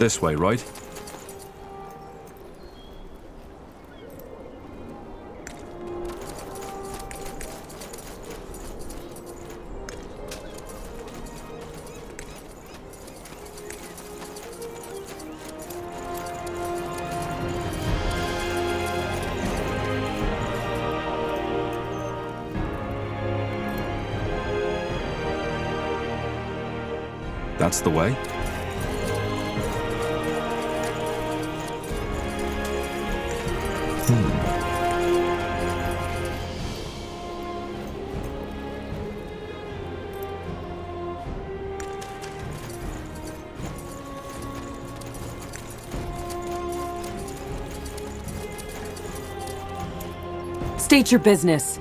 This way, right? That's the way. State your business.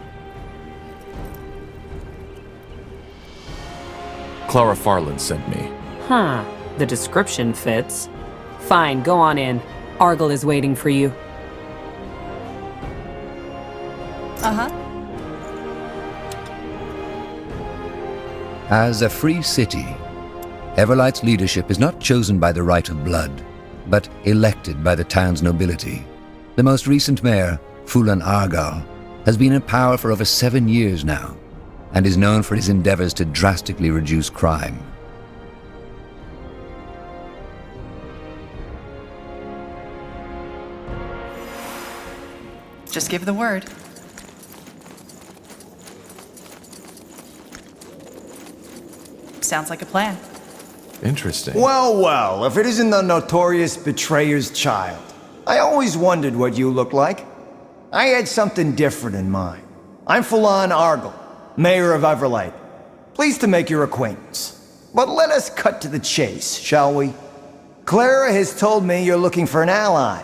Clara Farland sent me. Huh. The description fits. Fine, go on in. Argyll is waiting for you. As a free city, Everlight's leadership is not chosen by the right of blood, but elected by the town's nobility. The most recent mayor, Fulan Argyll, has been in power for over 7 years now, and is known for his endeavors to drastically reduce crime. Just give the word. Sounds like a plan. Interesting. Well, well, if it isn't the notorious betrayer's child. I always wondered what you looked like. I had something different in mind. I'm Fulan Argyll, Mayor of Everlight. Pleased to make your acquaintance. But let us cut to the chase, shall we? Clara has told me you're looking for an ally.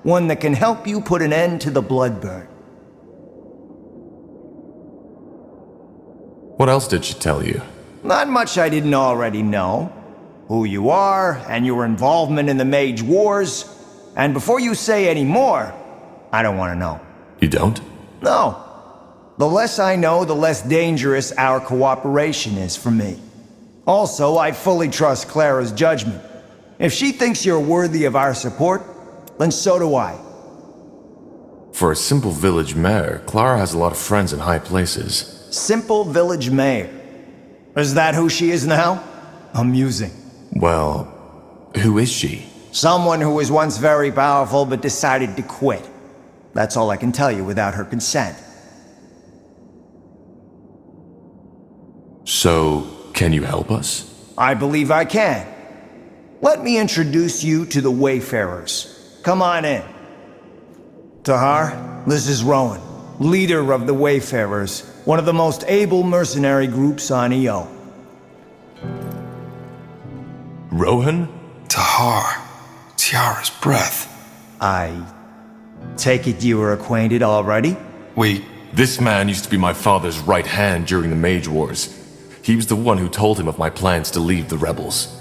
One that can help you put an end to the bloodburn. What else did she tell you? Not much I didn't already know. Who you are, and your involvement in the Mage Wars. And before you say any more, I don't want to know. You don't? No. The less I know, the less dangerous our cooperation is for me. Also, I fully trust Clara's judgment. If she thinks you're worthy of our support, then so do I. For a simple village mayor, Clara has a lot of friends in high places. Simple village mayor. Is that who she is now? Amusing. Well, who is she? Someone who was once very powerful but decided to quit. That's all I can tell you without her consent. So, can you help us? I believe I can. Let me introduce you to the Wayfarers. Come on in. Tahar, this is Rowan, leader of the Wayfarers, one of the most able mercenary groups on EO. Rohan? Tahar. Tiara's breath. I take it you were acquainted already? This man used to be my father's right hand during the Mage Wars. He was the one who told him of my plans to leave the rebels.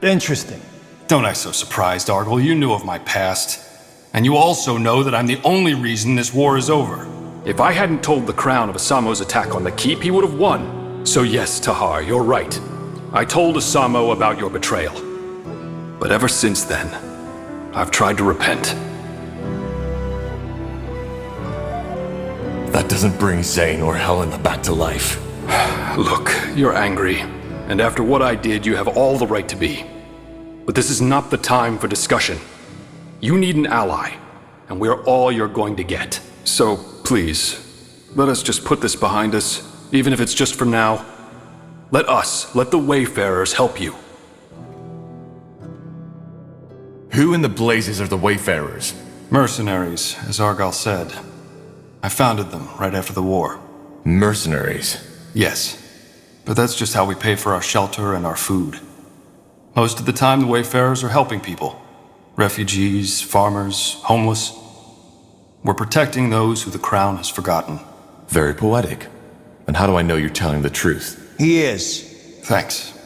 Interesting. Don't act so surprised, Argyll. You knew of my past. And you also know that I'm the only reason this war is over. If I hadn't told the Crown of Asamo's attack on the keep, he would have won. So yes, Tahar, you're right. I told Asamo about your betrayal. But ever since then, I've tried to repent. That doesn't bring Zane or Helena back to life. Look, you're angry, and after what I did, you have all the right to be. But this is not the time for discussion. You need an ally, and we're all you're going to get. So, please, let us just put this behind us, even if it's just for now. Let the Wayfarers help you. Who in the blazes are the Wayfarers? Mercenaries, as Argyll said. I founded them right after the war. Mercenaries? Yes, but that's just how we pay for our shelter and our food. Most of the time, the Wayfarers are helping people. Refugees, farmers, homeless. We're protecting those who the Crown has forgotten. Very poetic. And how do I know you're telling the truth? He is. Thanks.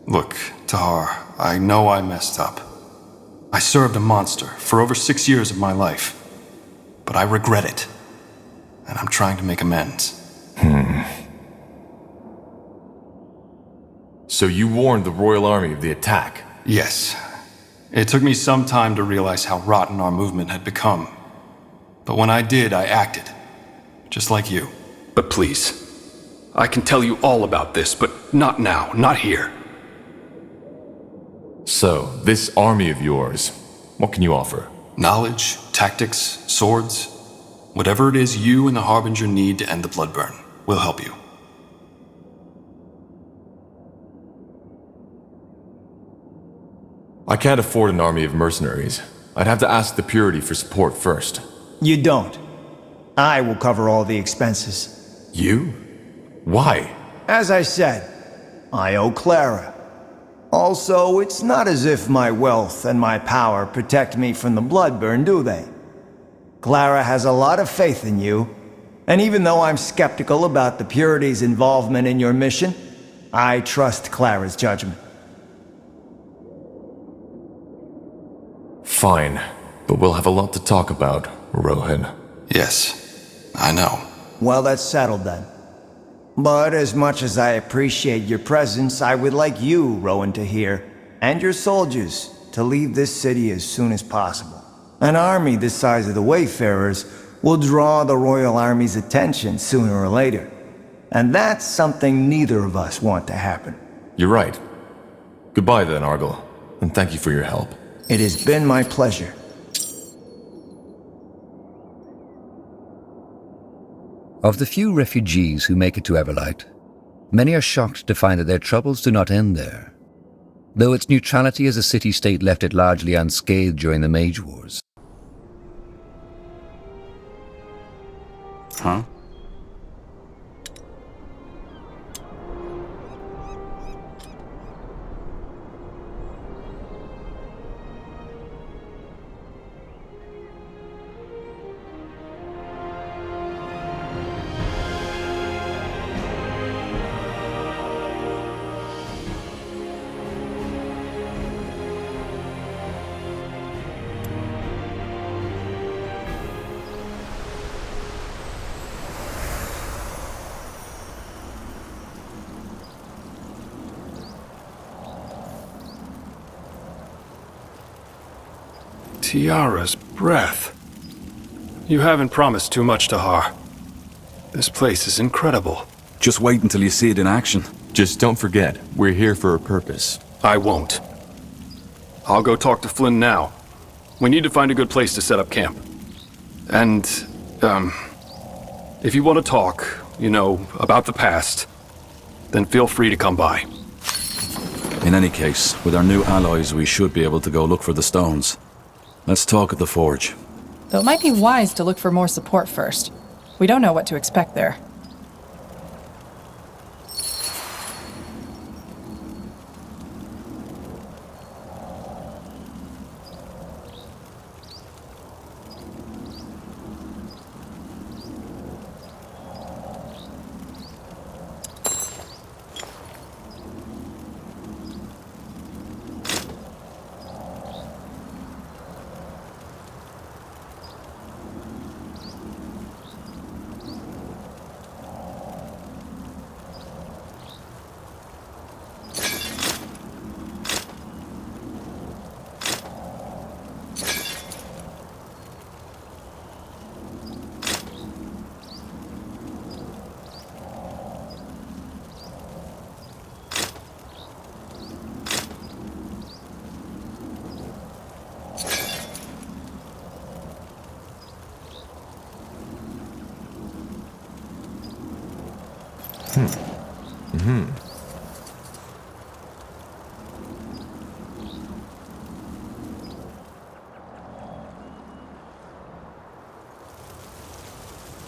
Look, Tahar, I know I messed up. I served a monster for over 6 years of my life. But I regret it. And I'm trying to make amends. So you warned the Royal Army of the attack? Yes. It took me some time to realize how rotten our movement had become. But when I did, I acted. Just like you. But please, I can tell you all about this, but not now, not here. So, this army of yours, what can you offer? Knowledge, tactics, swords. Whatever it is you and the Harbinger need to end the Bloodburn, we'll help you. I can't afford an army of mercenaries. I'd have to ask the Purity for support first. You don't. I will cover all the expenses. You? Why? As I said, I owe Clara. Also, it's not as if my wealth and my power protect me from the Bloodburn, do they? Clara has a lot of faith in you, and even though I'm skeptical about the Purity's involvement in your mission, I trust Clara's judgment. Fine, but we'll have a lot to talk about, Rohan. Yes, I know. Well, that's settled then. But as much as I appreciate your presence, I would like you, Rowan, to hear, and your soldiers, to leave this city as soon as possible. An army this size of the Wayfarers will draw the Royal Army's attention sooner or later. And that's something neither of us want to happen. You're right. Goodbye then, Argyll, and thank you for your help. It has been my pleasure. Of the few refugees who make it to Everlight, many are shocked to find that their troubles do not end there, though its neutrality as a city-state left it largely unscathed during the Mage Wars. Huh? Tiara's breath. You haven't promised too much, Tahar. This place is incredible. Just wait until you see it in action. Just don't forget, we're here for a purpose. I won't. I'll go talk to Flynn now. We need to find a good place to set up camp. And, if you want to talk, about the past, then feel free to come by. In any case, with our new allies, we should be able to go look for the stones. Let's talk at the forge. Though it might be wise to look for more support first. We don't know what to expect there.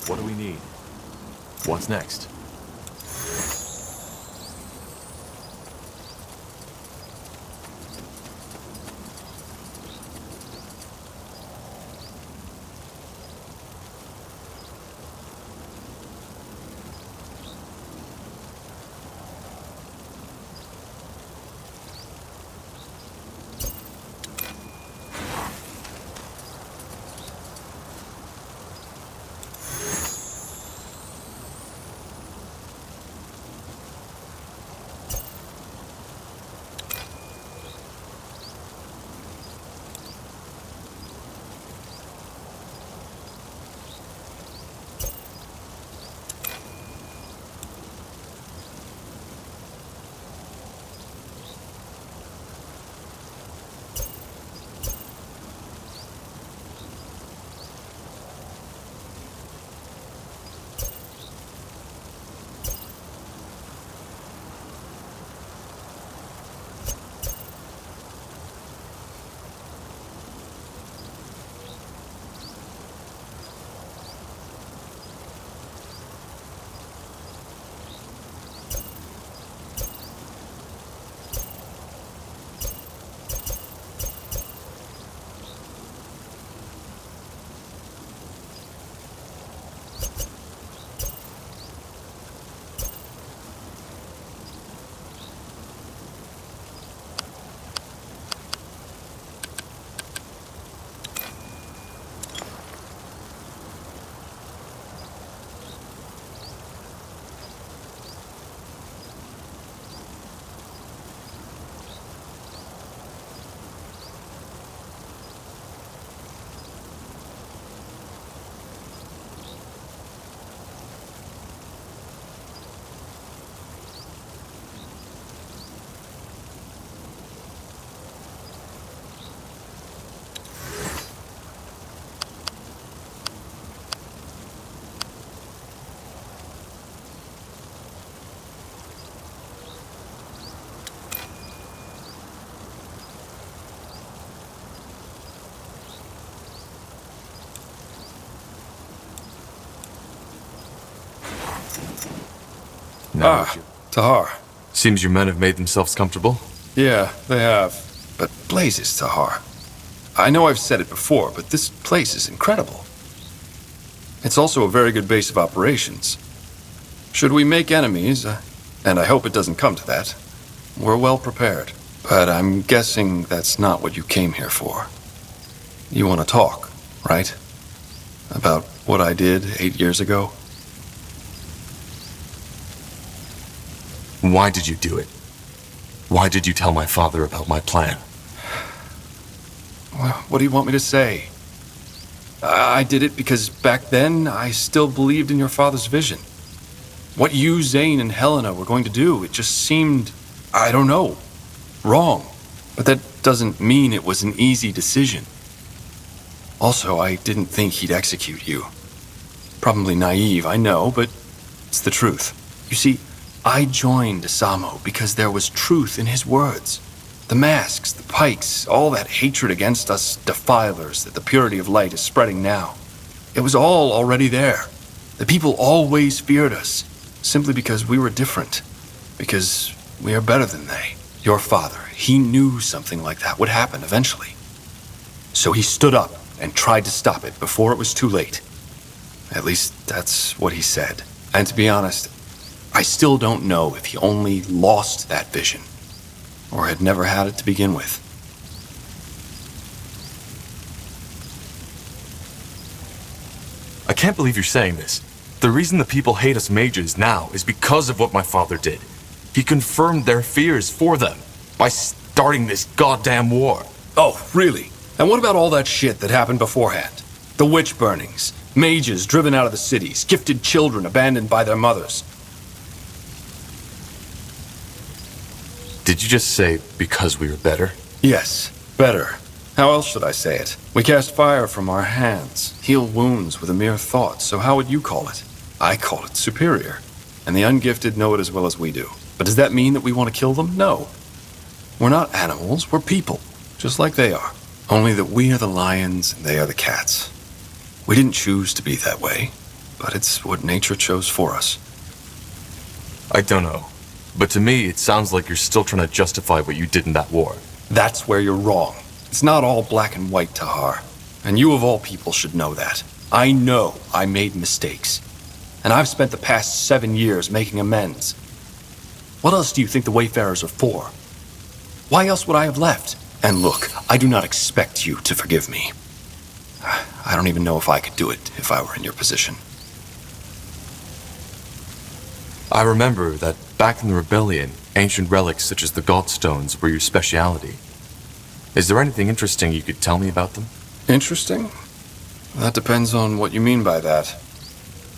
What do we need? What's next? now. Tahar. Seems your men have made themselves comfortable. Yeah, they have. But blazes, Tahar. I know I've said it before, but this place is incredible. It's also a very good base of operations. Should we make enemies, and I hope it doesn't come to that, we're well prepared. But I'm guessing that's not what you came here for. You want to talk, right? About what I did 8 years ago? Why did you do it? Why did you tell my father about my plan? Well, what do you want me to say? I did it because back then I still believed in your father's vision. What you, Zane, and Helena were going to do, it just seemed, I don't know, wrong. But that doesn't mean it was an easy decision. Also, I didn't think he'd execute you. Probably naive, I know, but it's the truth. You see, I joined Asamo because there was truth in his words. The masks, the pikes, all that hatred against us defilers that the purity of light is spreading now. It was all already there. The people always feared us, simply because we were different. Because we are better than they. Your father, he knew something like that would happen eventually. So he stood up and tried to stop it before it was too late. At least that's what he said. And to be honest, I still don't know if he only lost that vision, or had never had it to begin with. I can't believe you're saying this. The reason the people hate us mages now is because of what my father did. He confirmed their fears for them by starting this goddamn war. Oh, really? And what about all that shit that happened beforehand? The witch burnings, mages driven out of the cities, gifted children abandoned by their mothers. Did you just say because we were better? Yes, better. How else should I say it? We cast fire from our hands, heal wounds with a mere thought, so how would you call it? I call it superior. And the ungifted know it as well as we do. But does that mean that we want to kill them? No. We're not animals, we're people, just like they are. Only that we are the lions and they are the cats. We didn't choose to be that way, but it's what nature chose for us. I don't know. But to me, it sounds like you're still trying to justify what you did in that war. That's where you're wrong. It's not all black and white, Tahar. And you of all people should know that. I know I made mistakes. And I've spent the past 7 years making amends. What else do you think the Wayfarers are for? Why else would I have left? And look, I do not expect you to forgive me. I don't even know if I could do it if I were in your position. I remember that back in the rebellion, ancient relics such as the Godstones were your speciality. Is there anything interesting you could tell me about them? Interesting? That depends on what you mean by that.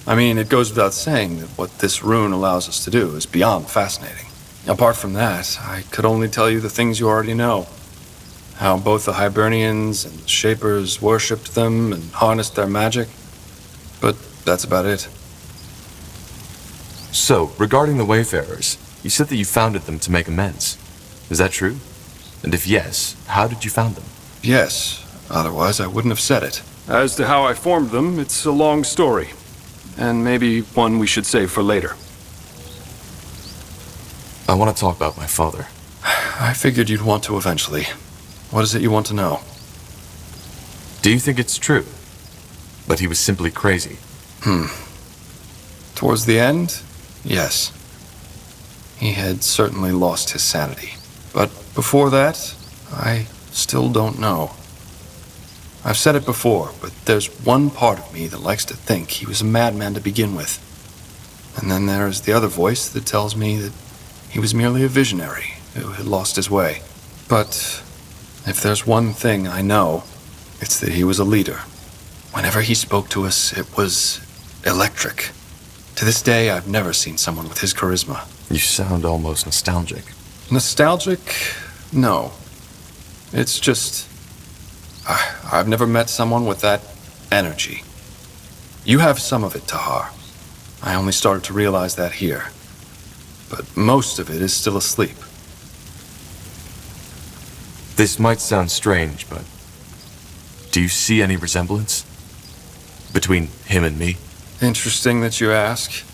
I mean, it goes without saying that what this rune allows us to do is beyond fascinating. Apart from that, I could only tell you the things you already know. How both the Hibernians and the Shapers worshipped them and harnessed their magic. But that's about it. So, regarding the Wayfarers, you said that you founded them to make amends. Is that true? And if yes, how did you found them? Yes, otherwise I wouldn't have said it. As to how I formed them, it's a long story. And maybe one we should save for later. I want to talk about my father. I figured you'd want to eventually. What is it you want to know? Do you think it's true? But he was simply crazy. Towards the end, yes. He had certainly lost his sanity. But before that, I still don't know. I've said it before, but there's one part of me that likes to think he was a madman to begin with. And then there's the other voice that tells me that he was merely a visionary who had lost his way. But if there's one thing I know, it's that he was a leader. Whenever he spoke to us, it was electric. To this day, I've never seen someone with his charisma. You sound almost nostalgic. Nostalgic? No. It's just... I've never met someone with that energy. You have some of it, Tahar. I only started to realize that here. But most of it is still asleep. This might sound strange, but do you see any resemblance between him and me? Interesting that you ask.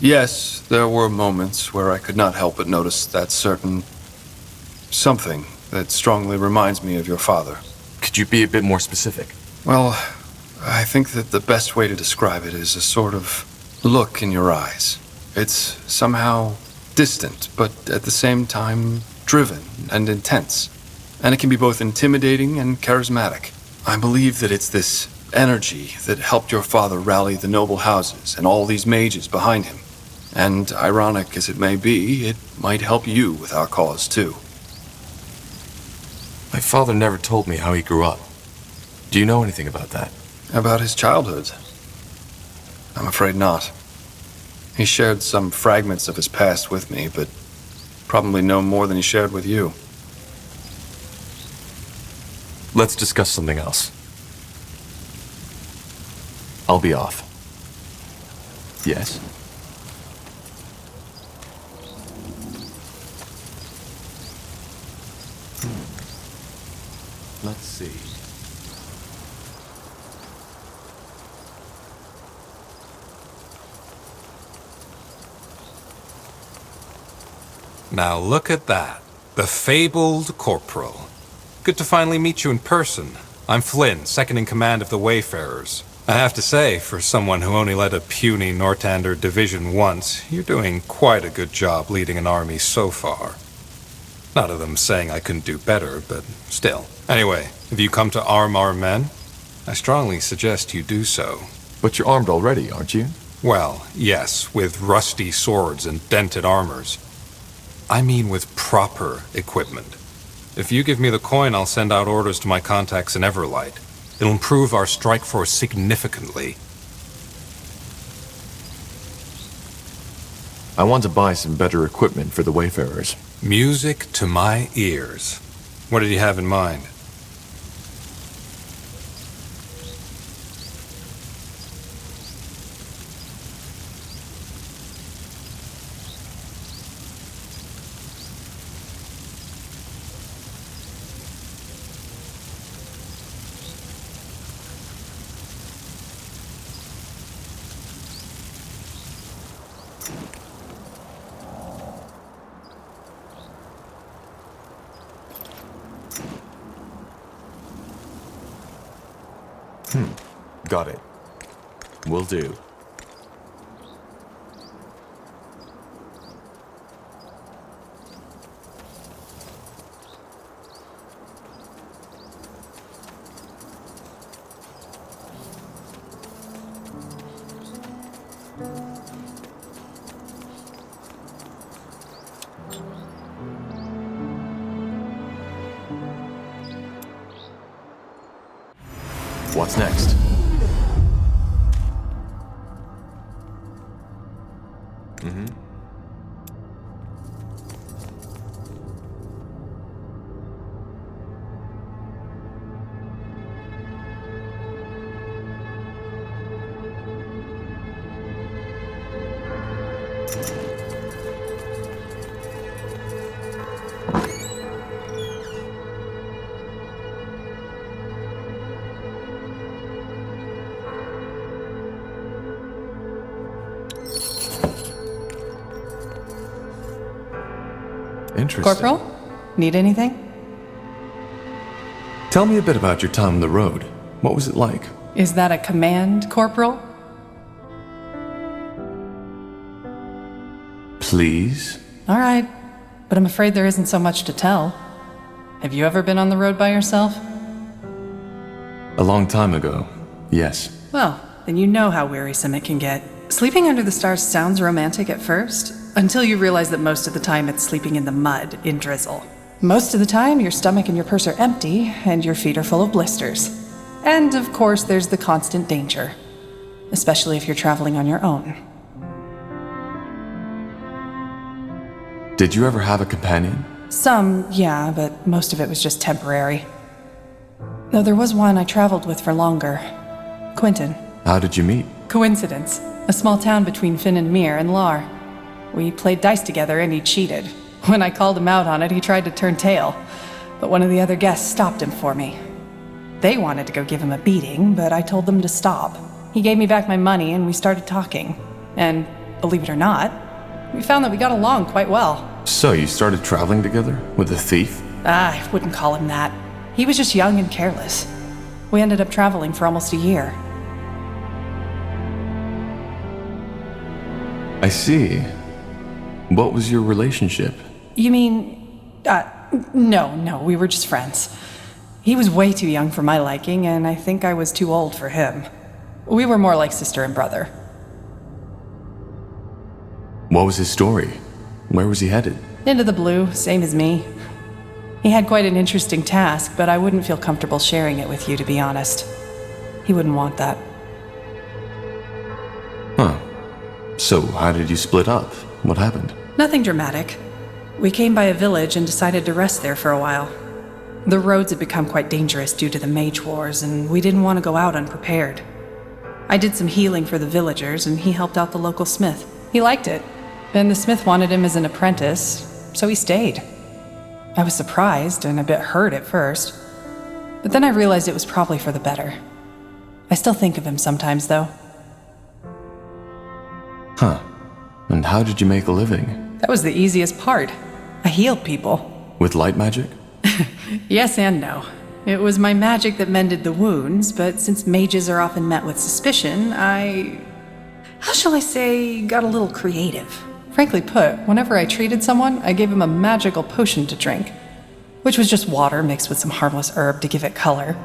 Yes, there were moments where I could not help but notice that certain something that strongly reminds me of your father. Could you be a bit more specific? Well, I think that the best way to describe it is a sort of look in your eyes. It's somehow distant, but at the same time driven and intense. And it can be both intimidating and charismatic. I believe that it's this energy that helped your father rally the noble houses and all these mages behind him. And ironic as it may be, it might help you with our cause too. My father never told me how he grew up. Do you know anything about that? About his childhood? I'm afraid not. He shared some fragments of his past with me, but probably no more than he shared with you. Let's discuss something else. I'll be off. Yes? Let's see. Now look at that. The Fabled Corporal. Good to finally meet you in person. I'm Flynn, second in command of the Wayfarers. I have to say, for someone who only led a puny Nortander division once, you're doing quite a good job leading an army so far. Not of them saying I couldn't do better, but still. Anyway, if you come to arm our men, I strongly suggest you do so. But you're armed already, aren't you? Well, yes, with rusty swords and dented armors. I mean with proper equipment. If you give me the coin, I'll send out orders to my contacts in Everlight. It'll improve our strike force significantly. I want to buy some better equipment for the Wayfarers. Music to my ears. What did you have in mind? Got it. Will do. What's next? Interesting. Corporal? Need anything? Tell me a bit about your time on the road. What was it like? Is that a command, Corporal? Please? All right, but I'm afraid there isn't so much to tell. Have you ever been on the road by yourself? A long time ago, yes. Well, then you know how wearisome it can get. Sleeping under the stars sounds romantic at first, until you realize that most of the time it's sleeping in the mud, in drizzle. Most of the time, your stomach and your purse are empty, and your feet are full of blisters. And, of course, there's the constant danger. Especially if you're traveling on your own. Did you ever have a companion? Some, yeah, but most of it was just temporary. Though there was one I traveled with for longer. Quentin. How did you meet? Coincidence. A small town between Finn and Mir and Lar. We played dice together and he cheated. When I called him out on it, he tried to turn tail. But one of the other guests stopped him for me. They wanted to go give him a beating, but I told them to stop. He gave me back my money and we started talking. And believe it or not. We found that we got along quite well. So you started traveling together with a thief? I wouldn't call him that. He was just young and careless. We ended up traveling for almost a year. I see. What was your relationship? You mean... No, we were just friends. He was way too young for my liking, and I think I was too old for him. We were more like sister and brother. What was his story? Where was he headed? Into the blue, same as me. He had quite an interesting task, but I wouldn't feel comfortable sharing it with you, to be honest. He wouldn't want that. Huh. So how did you split up? What happened? Nothing dramatic. We came by a village and decided to rest there for a while. The roads had become quite dangerous due to the mage wars, and we didn't want to go out unprepared. I did some healing for the villagers, and he helped out the local smith. He liked it, and the smith wanted him as an apprentice, so he stayed. I was surprised and a bit hurt at first, but then I realized it was probably for the better. I still think of him sometimes, though. Huh. And how did you make a living? That was the easiest part. I healed people. With light magic? Yes and no. It was my magic that mended the wounds, but since mages are often met with suspicion, how shall I say, got a little creative. Frankly put, whenever I treated someone, I gave him a magical potion to drink, which was just water mixed with some harmless herb to give it color.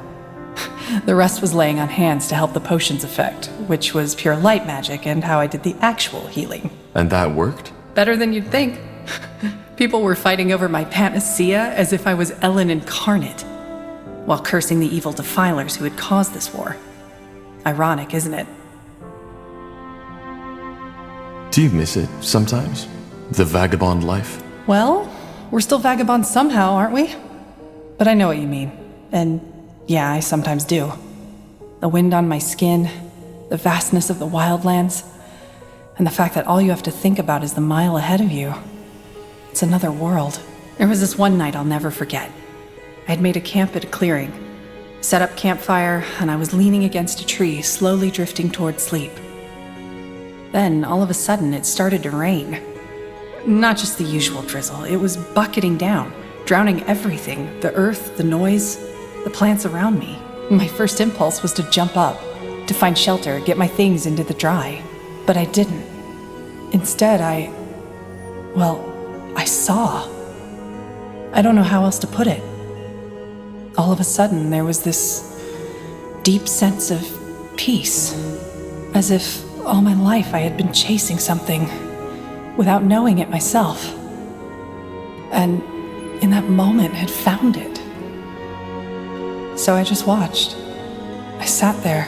The rest was laying on hands to help the potion's effect, which was pure light magic and how I did the actual healing. And that worked? Better than you'd think. People were fighting over my panacea as if I was Ellen incarnate, while cursing the evil defilers who had caused this war. Ironic, isn't it? Do you miss it sometimes? The vagabond life? Well, we're still vagabonds somehow, aren't we? But I know what you mean. And yeah, I sometimes do. The wind on my skin, the vastness of the wildlands, and the fact that all you have to think about is the mile ahead of you. It's another world. There was this one night I'll never forget. I had made a camp at a clearing, set up campfire, and I was leaning against a tree, slowly drifting toward sleep. Then, all of a sudden, it started to rain. Not just the usual drizzle, it was bucketing down, drowning everything, the earth, the noise, the plants around me. My first impulse was to jump up, to find shelter, get my things into the dry. But I didn't. Instead, I saw. I don't know how else to put it. All of a sudden, there was this deep sense of peace, as if all my life I had been chasing something without knowing it myself. And in that moment had found it. So I just watched. I sat there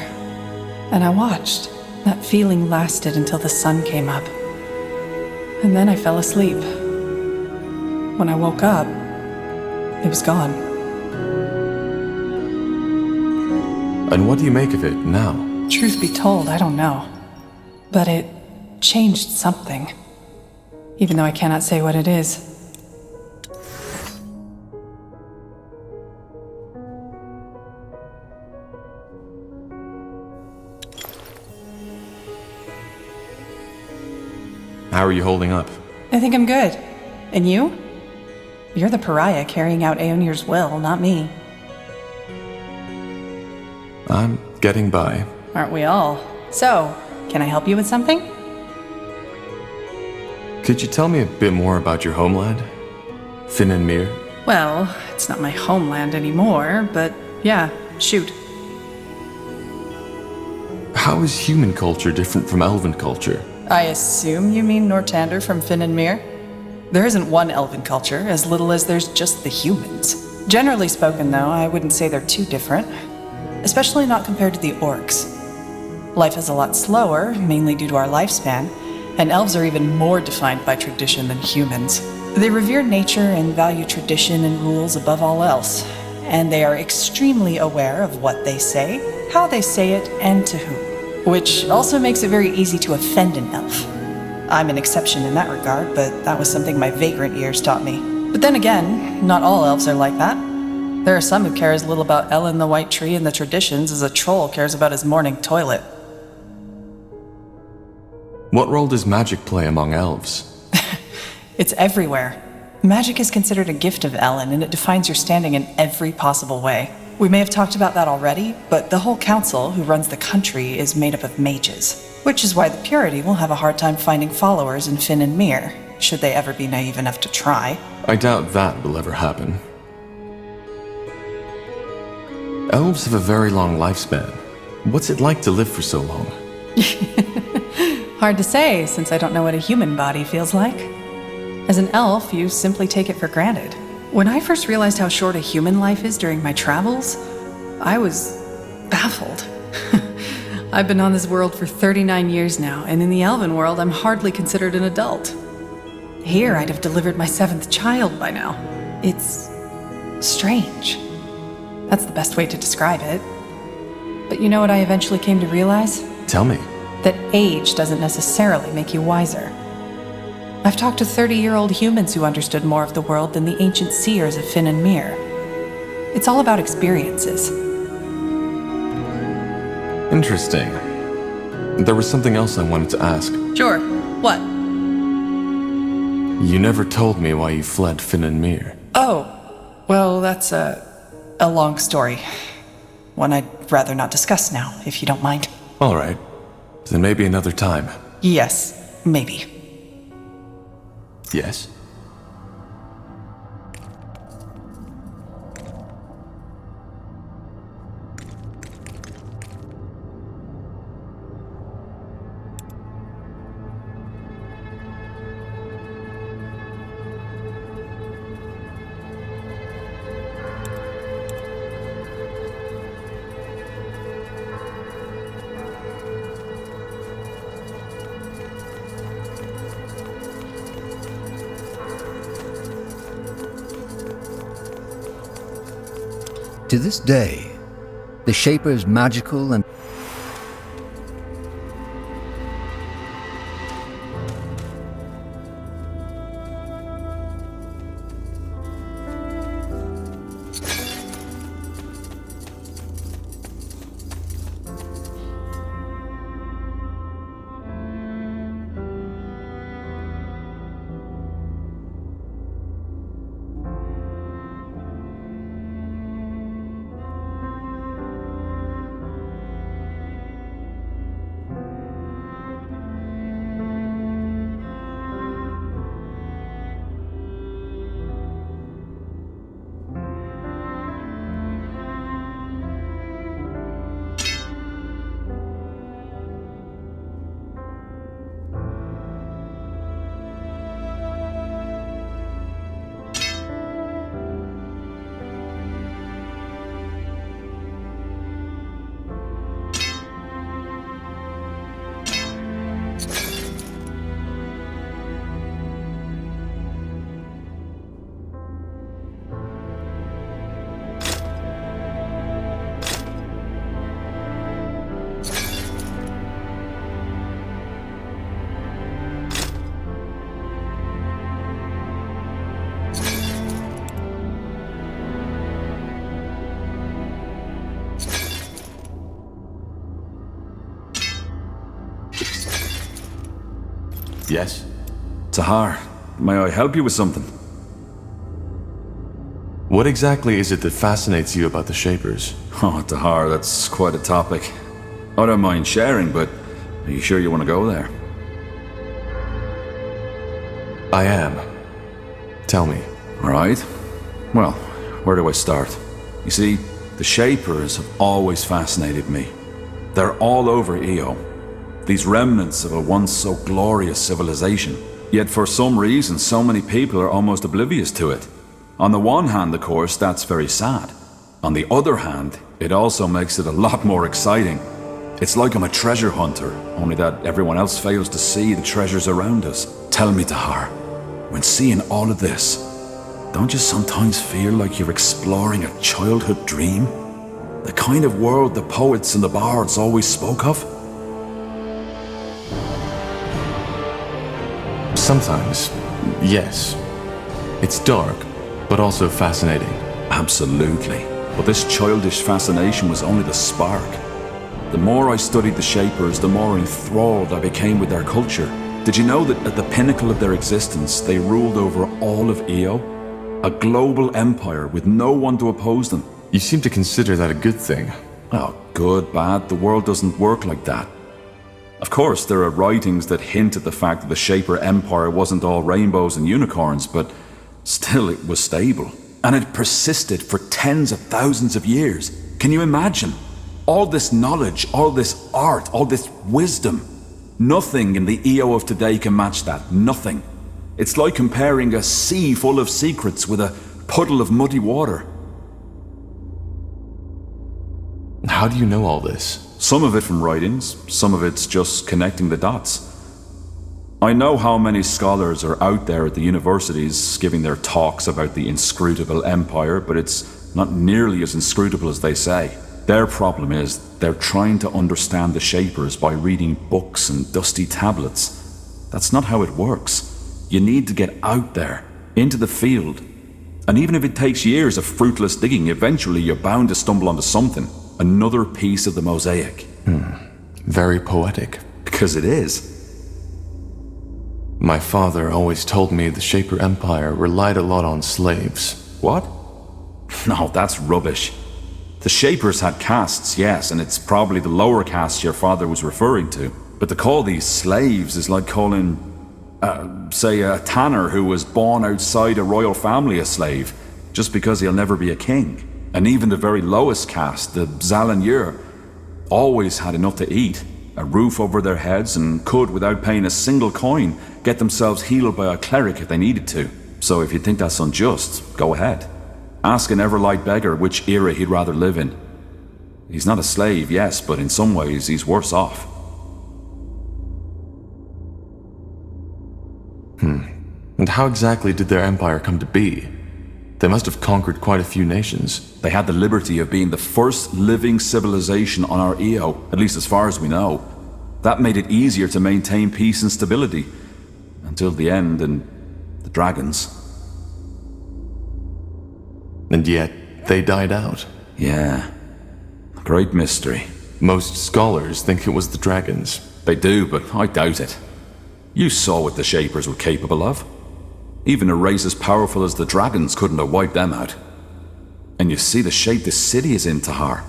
and I watched. That feeling lasted until the sun came up. And then I fell asleep. When I woke up, it was gone. And what do you make of it now? Truth be told, I don't know. But it changed something. Even though I cannot say what it is. How are you holding up? I think I'm good. And you? You're the pariah carrying out Aeonir's will, not me. I'm getting by. Aren't we all? So, can I help you with something? Could you tell me a bit more about your homeland? Finn and Mir? Well, it's not my homeland anymore, but yeah, shoot. How is human culture different from Elven culture? I assume you mean Nortander from Finn and Mir? There isn't one Elven culture, as little as there's just the humans. Generally spoken, though, I wouldn't say they're too different. Especially not compared to the orcs. Life is a lot slower, mainly due to our lifespan, and elves are even more defined by tradition than humans. They revere nature and value tradition and rules above all else, and they are extremely aware of what they say, how they say it, and to whom. Which also makes it very easy to offend an elf. I'm an exception in that regard, but that was something my vagrant years taught me. But then again, not all elves are like that. There are some who care as little about Ellen the White Tree and the traditions as a troll cares about his morning toilet. What role does magic play among elves? It's everywhere. Magic is considered a gift of Ellen, and it defines your standing in every possible way. We may have talked about that already, but the whole council who runs the country is made up of mages, which is why the Purity will have a hard time finding followers in Finn and Mir, should they ever be naive enough to try. I doubt that will ever happen. Elves have a very long lifespan. What's it like to live for so long? Hard to say, since I don't know what a human body feels like. As an elf, you simply take it for granted. When I first realized how short a human life is during my travels, I was baffled. I've been on this world for 39 years now, and in the Elven world, I'm hardly considered an adult. Here, I'd have delivered my 7th child by now. It's strange. That's the best way to describe it. But you know what I eventually came to realize? Tell me. That age doesn't necessarily make you wiser. I've talked to 30-year-old humans who understood more of the world than the ancient seers of Finn and Mir. It's all about experiences. Interesting. There was something else I wanted to ask. Sure. What? You never told me why you fled Finn and Mir. Oh, well, that's a long story. One I'd rather not discuss now, if you don't mind. All right. Then maybe another time. Yes, maybe. Yes? To this day, the Shaper's magical and Yes? Tahar, may I help you with something? What exactly is it that fascinates you about the Shapers? Oh, Tahar, that's quite a topic. I don't mind sharing, but are you sure you want to go there? I am. Tell me. All right. Well, where do I start? You see, the Shapers have always fascinated me. They're all over Io. These remnants of a once so glorious civilization. Yet for some reason, so many people are almost oblivious to it. On the one hand, of course, that's very sad. On the other hand, it also makes it a lot more exciting. It's like I'm a treasure hunter, only that everyone else fails to see the treasures around us. Tell me, Tahar, when seeing all of this, don't you sometimes feel like you're exploring a childhood dream? The kind of world the poets and the bards always spoke of? Sometimes, yes. It's dark, but also fascinating. Absolutely. But this childish fascination was only the spark. The more I studied the Shapers, the more enthralled I became with their culture. Did you know that at the pinnacle of their existence, they ruled over all of Io? A global empire with no one to oppose them. You seem to consider that a good thing. Oh, good, bad, the world doesn't work like that. Of course, there are writings that hint at the fact that the Shaper Empire wasn't all rainbows and unicorns, but still it was stable. And it persisted for tens of thousands of years. Can you imagine? All this knowledge, all this art, all this wisdom. Nothing in the Io of today can match that. Nothing. It's like comparing a sea full of secrets with a puddle of muddy water. How do you know all this? Some of it from writings, some of it's just connecting the dots. I know how many scholars are out there at the universities giving their talks about the inscrutable empire, but it's not nearly as inscrutable as they say. Their problem is they're trying to understand the Shapers by reading books and dusty tablets. That's not how it works. You need to get out there, into the field. And even if it takes years of fruitless digging, eventually you're bound to stumble onto something. Another piece of the mosaic. Very poetic. Because it is. My father always told me the Shaper Empire relied a lot on slaves. What? No, that's rubbish. The Shapers had castes, yes, and it's probably the lower caste your father was referring to. But to call these slaves is like calling, say, a tanner who was born outside a royal family a slave, just because he'll never be a king. And even the very lowest caste, the Zalanyur, always had enough to eat, a roof over their heads, and could, without paying a single coin, get themselves healed by a cleric if they needed to. So if you think that's unjust, go ahead. Ask an Everlight beggar which era he'd rather live in. He's not a slave, yes, but in some ways he's worse off. And how exactly did their empire come to be? They must have conquered quite a few nations. They had the liberty of being the first living civilization on our Io, at least as far as we know. That made it easier to maintain peace and stability. Until the end and the dragons. And yet, they died out. Yeah. Great mystery. Most scholars think it was the dragons. They do, but I doubt it. You saw what the Shapers were capable of. Even a race as powerful as the dragons couldn't have wiped them out. And you see the shape this city is in, Tahar.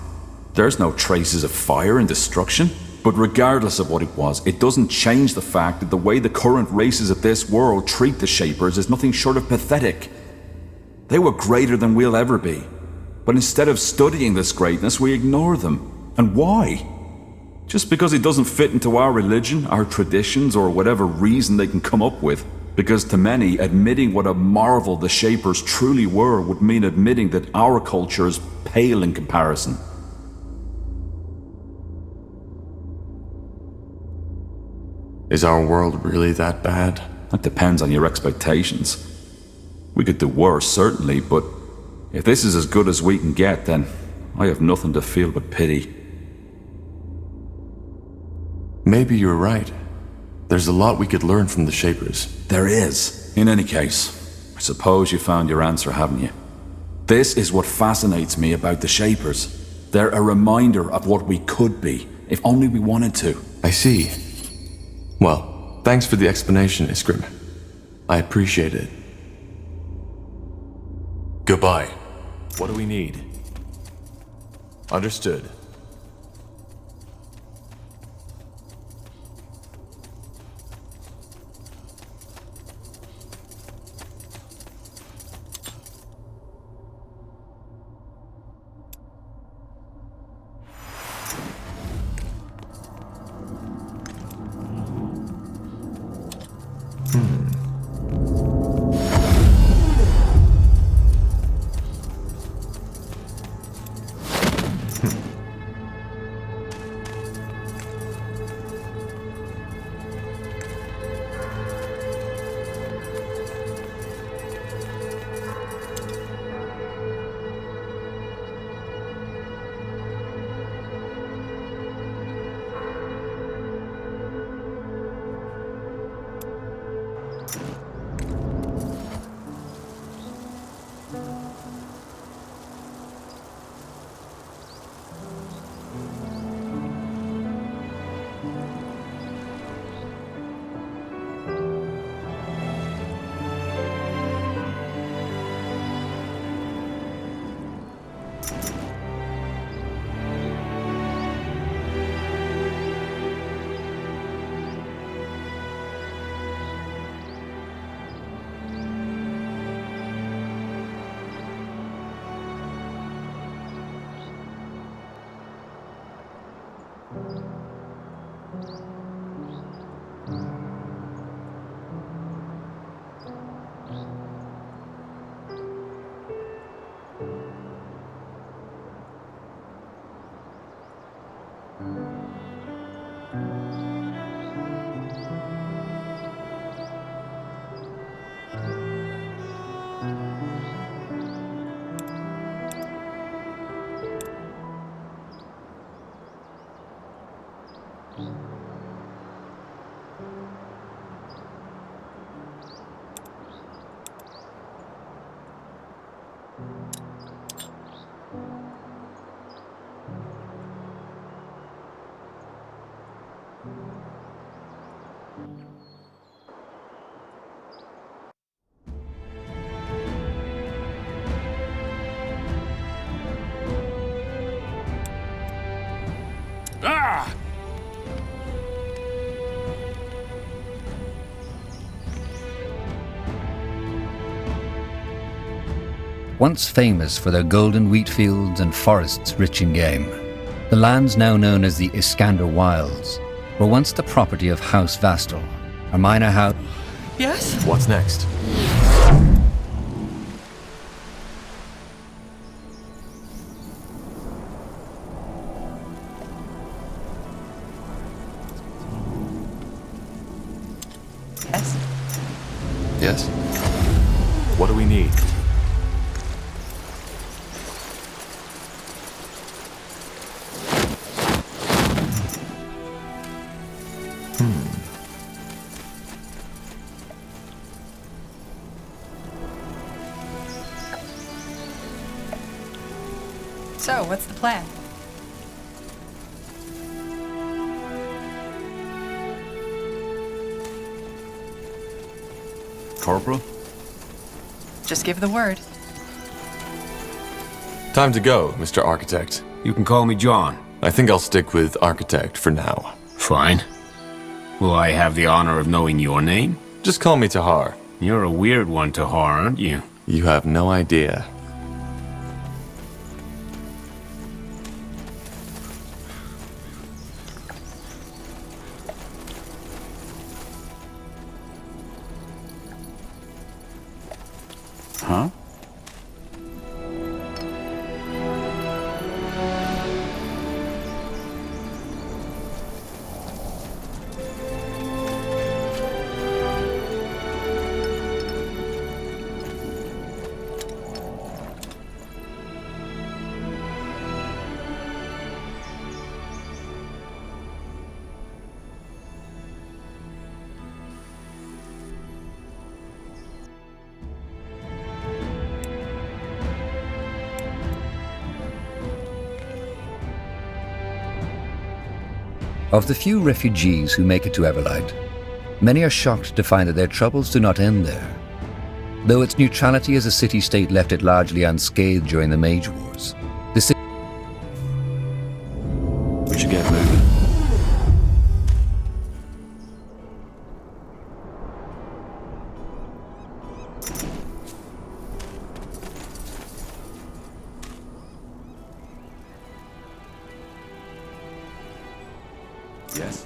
There's no traces of fire and destruction. But regardless of what it was, it doesn't change the fact that the way the current races of this world treat the Shapers is nothing short of pathetic. They were greater than we'll ever be. But instead of studying this greatness, we ignore them. And why? Just because it doesn't fit into our religion, our traditions, or whatever reason they can come up with. Because to many, admitting what a marvel the Shapers truly were would mean admitting that our culture is pale in comparison. Is our world really that bad? That depends on your expectations. We could do worse, certainly, but if this is as good as we can get, then I have nothing to feel but pity. Maybe you're right. There's a lot we could learn from the Shapers. There is. In any case, I suppose you found your answer, haven't you? This is what fascinates me about the Shapers. They're a reminder of what we could be, if only we wanted to. I see. Well, thanks for the explanation, Iskrim. I appreciate it. Goodbye. What do we need? Understood. Once famous for their golden wheat fields and forests rich in game, the lands now known as the Iskander Wilds were once the property of House Vastal, a minor house. Yes? What's next? Yes. Yes? What do we need? So, what's the plan? Corporal? Just give the word. Time to go, Mr. Architect. You can call me John. I think I'll stick with Architect for now. Fine. Will I have the honor of knowing your name? Just call me Tahar. You're a weird one, Tahar, aren't you? You have no idea. Huh? Of the few refugees who make it to Everlight, many are shocked to find that their troubles do not end there. Though its neutrality as a city-state left it largely unscathed during the Mage Wars, the city... We should get moving. Yes?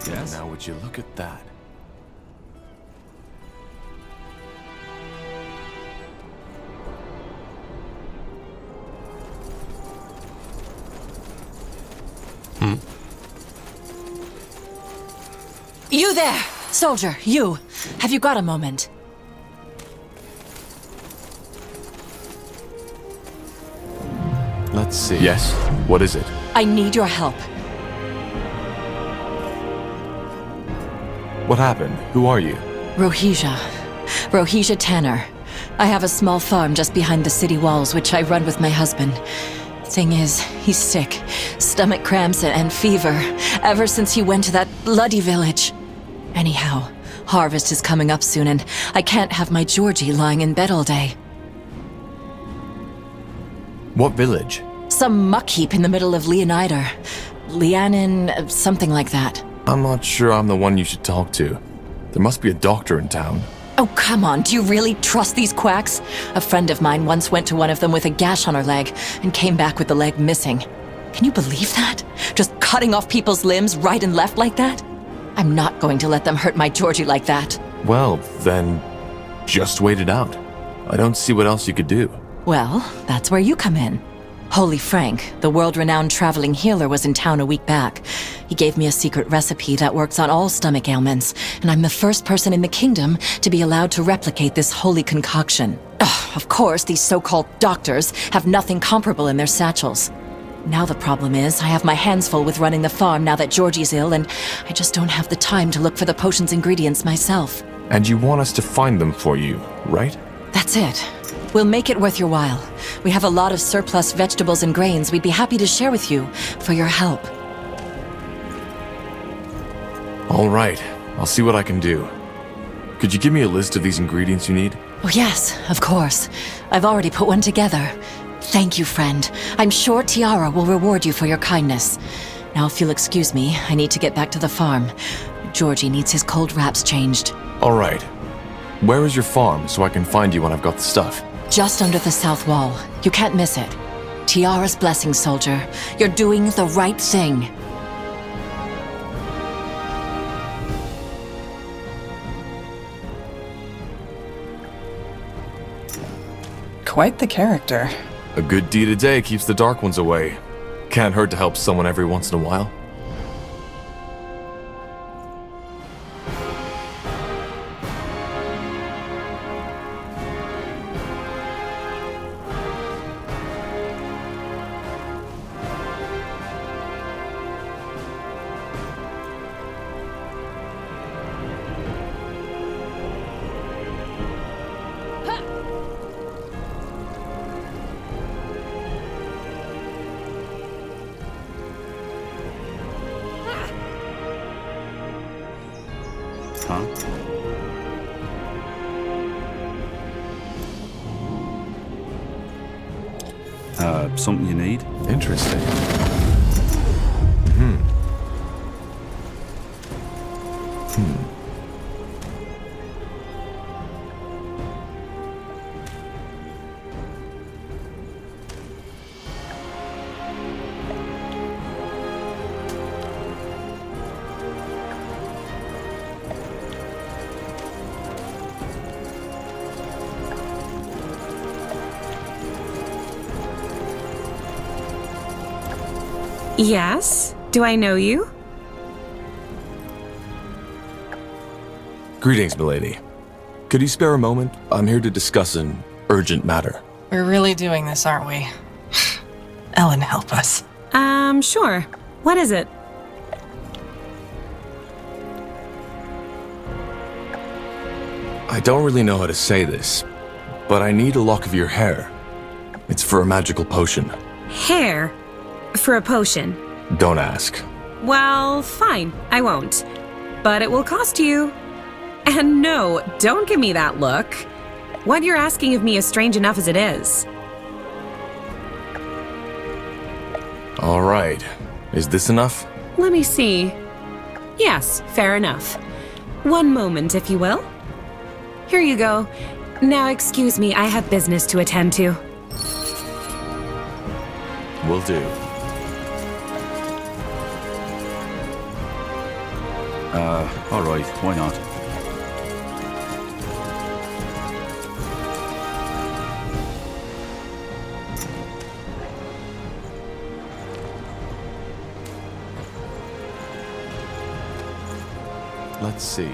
Yes? Now would you look at that? You there! Soldier, you! Have you got a moment? Let's see. Yes? What is it? I need your help. What happened? Who are you? Rohija Tanner. I have a small farm just behind the city walls, which I run with my husband. Thing is, he's sick. Stomach cramps and fever, ever since he went to that bloody village. Anyhow, harvest is coming up soon, and I can't have my Georgie lying in bed all day. What village? Some muck heap in the middle of Leonider. Lianin, something like that. I'm not sure I'm the one you should talk to. There must be a doctor in town. Oh, come on, do you really trust these quacks? A friend of mine once went to one of them with a gash on her leg and came back with the leg missing. Can you believe that? Just cutting off people's limbs right and left like that? I'm not going to let them hurt my Georgie like that. Well, then, just wait it out. I don't see what else you could do. Well, that's where you come in. Holy Frank, the world-renowned traveling healer, was in town a week back. He gave me a secret recipe that works on all stomach ailments, and I'm the first person in the kingdom to be allowed to replicate this holy concoction. Ugh, of course, these so-called doctors have nothing comparable in their satchels. Now the problem is, I have my hands full with running the farm now that Georgie's ill, and I just don't have the time to look for the potion's ingredients myself. And you want us to find them for you, right? That's it. We'll make it worth your while. We have a lot of surplus vegetables and grains we'd be happy to share with you for your help. All right, I'll see what I can do. Could you give me a list of these ingredients you need? Oh yes, of course. I've already put one together. Thank you, friend. I'm sure Tiara will reward you for your kindness. Now, if you'll excuse me, I need to get back to the farm. Georgie needs his cold wraps changed. All right. Where is your farm so I can find you when I've got the stuff? Just under the south wall. You can't miss it. Tiara's blessing, soldier. You're doing the right thing. Quite the character. A good deed a day keeps the dark ones away. Can't hurt to help someone every once in a while. Something you need? Interesting. Yes? Do I know you? Greetings, milady. Could you spare a moment? I'm here to discuss an urgent matter. We're really doing this, aren't we? Ellen, help us. Sure. What is it? I don't really know how to say this, but I need a lock of your hair. It's for a magical potion. Hair? For a potion? Don't ask. Well, fine. I won't. But it will cost you. And no, don't give me that look. What you're asking of me is strange enough as it is. All right. Is this enough? Let me see. Yes, fair enough. One moment, if you will. Here you go. Now excuse me, I have business to attend to. Will do. All right, why not? Let's see.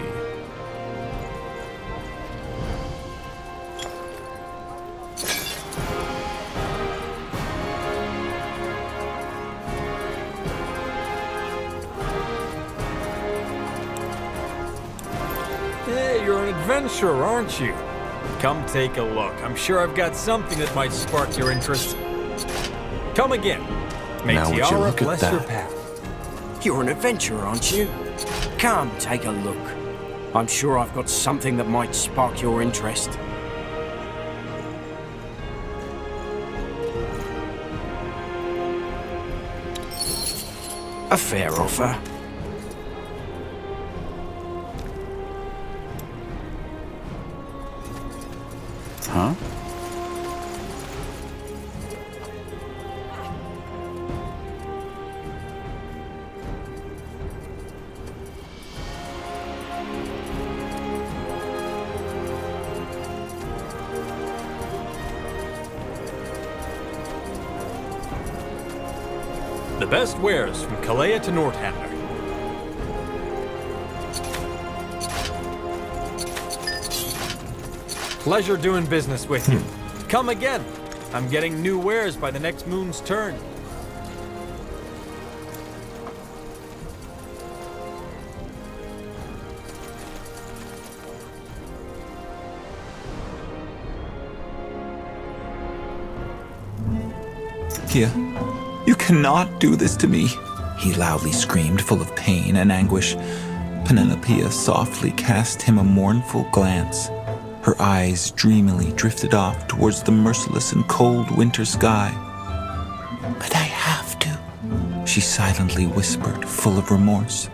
Hey, you're an adventurer, aren't you? Come take a look. I'm sure I've got something that might spark your interest. Come again. May Now would you Tiara look at bless your that? path. You're an adventurer, aren't you? Come, take a look. I'm sure I've got something that might spark your interest. A fair offer. Huh? The best wares from Kalea to Northander. Pleasure doing business with you. Come again. I'm getting new wares by the next moon's turn. Kia, you cannot do this to me, he loudly screamed, full of pain and anguish. Penelope softly cast him a mournful glance. Her eyes dreamily drifted off towards the merciless and cold winter sky. But I have to, she silently whispered, full of remorse.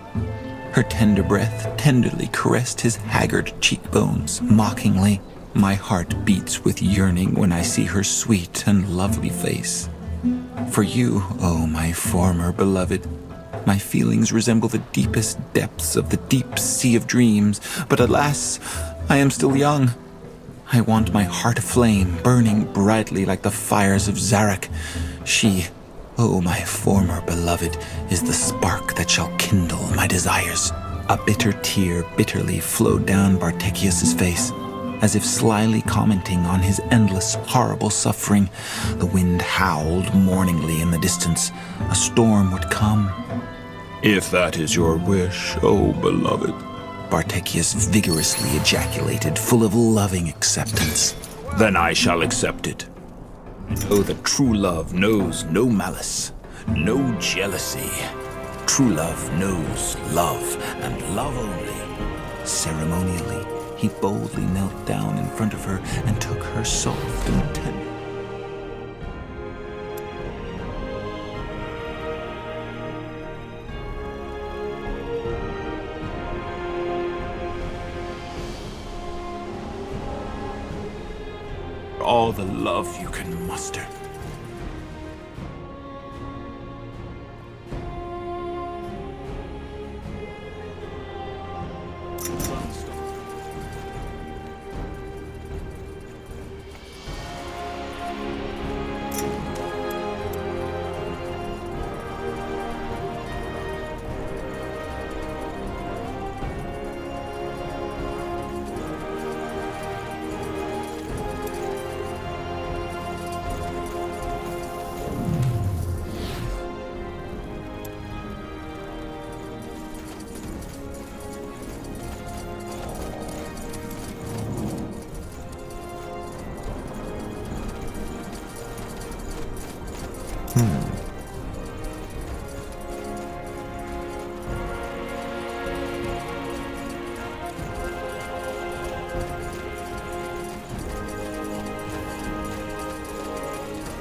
Her tender breath tenderly caressed his haggard cheekbones, mockingly. My heart beats with yearning when I see her sweet and lovely face. For you, oh my former beloved, my feelings resemble the deepest depths of the deep sea of dreams, but alas, I am still young. I want my heart aflame, burning brightly like the fires of Zarak. She, oh my former beloved, is the spark that shall kindle my desires. A bitter tear bitterly flowed down Bartekius's face. As if slyly commenting on his endless, horrible suffering, the wind howled mourningly in the distance. A storm would come. If that is your wish, oh beloved, Bartekius vigorously ejaculated, full of loving acceptance. Then I shall accept it. Know that true love knows no malice, no jealousy. True love knows love, and love only. Ceremonially, he boldly knelt down in front of her and took her soft and tender. All the love you can muster.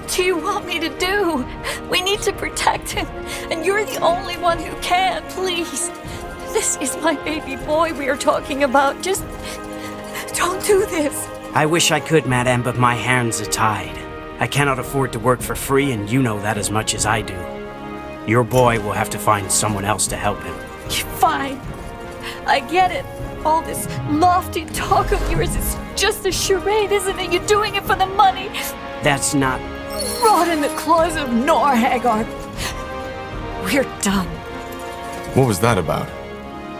What do you want me to do? We need to protect him, and you're the only one who can, please. This is my baby boy we are talking about. Just don't do this. I wish I could, Madame, but my hands are tied. I cannot afford to work for free, and you know that as much as I do. Your boy will have to find someone else to help him. Fine. I get it. All this lofty talk of yours is just a charade, isn't it? You're doing it for the money. That's not... Rot in the claws of Norhagar. We're done. What was that about?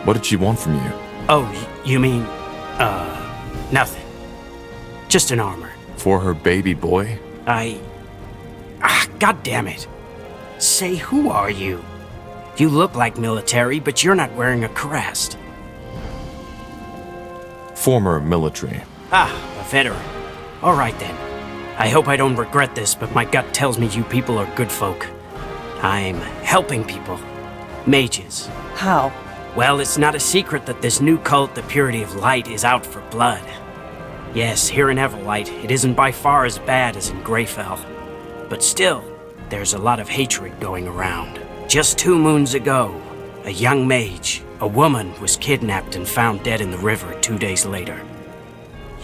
What did she want from you? Oh, you mean... nothing. Just an armor. For her baby boy? God damn it. Say, who are you? You look like military, but you're not wearing a crest. Former military. A veteran. All right then. I hope I don't regret this, but my gut tells me you people are good folk. I'm helping people. Mages. How? Well, it's not a secret that this new cult, the Purity of Light, is out for blood. Yes, here in Everlight, it isn't by far as bad as in Greyfell. But still, there's a lot of hatred going around. Just 2 moons ago, a young mage, a woman, was kidnapped and found dead in the river 2 days later.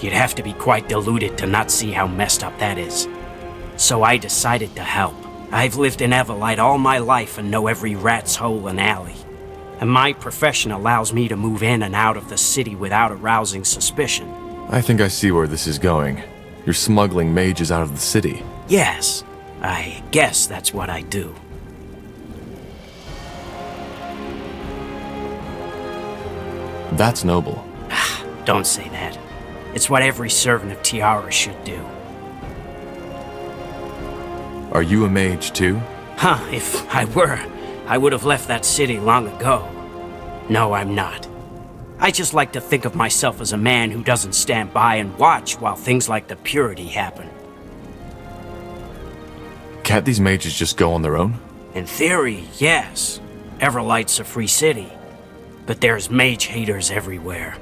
You'd have to be quite deluded to not see how messed up that is. So I decided to help. I've lived in Everlight all my life and know every rat's hole and alley. And my profession allows me to move in and out of the city without arousing suspicion. I think I see where this is going. You're smuggling mages out of the city. Yes, I guess that's what I do. That's noble. Don't say that. It's what every servant of Tiara should do. Are you a mage too? If I were, I would have left that city long ago. No, I'm not. I just like to think of myself as a man who doesn't stand by and watch while things like the Purity happen. Can't these mages just go on their own? In theory, yes. Everlight's a free city. But there's mage haters everywhere.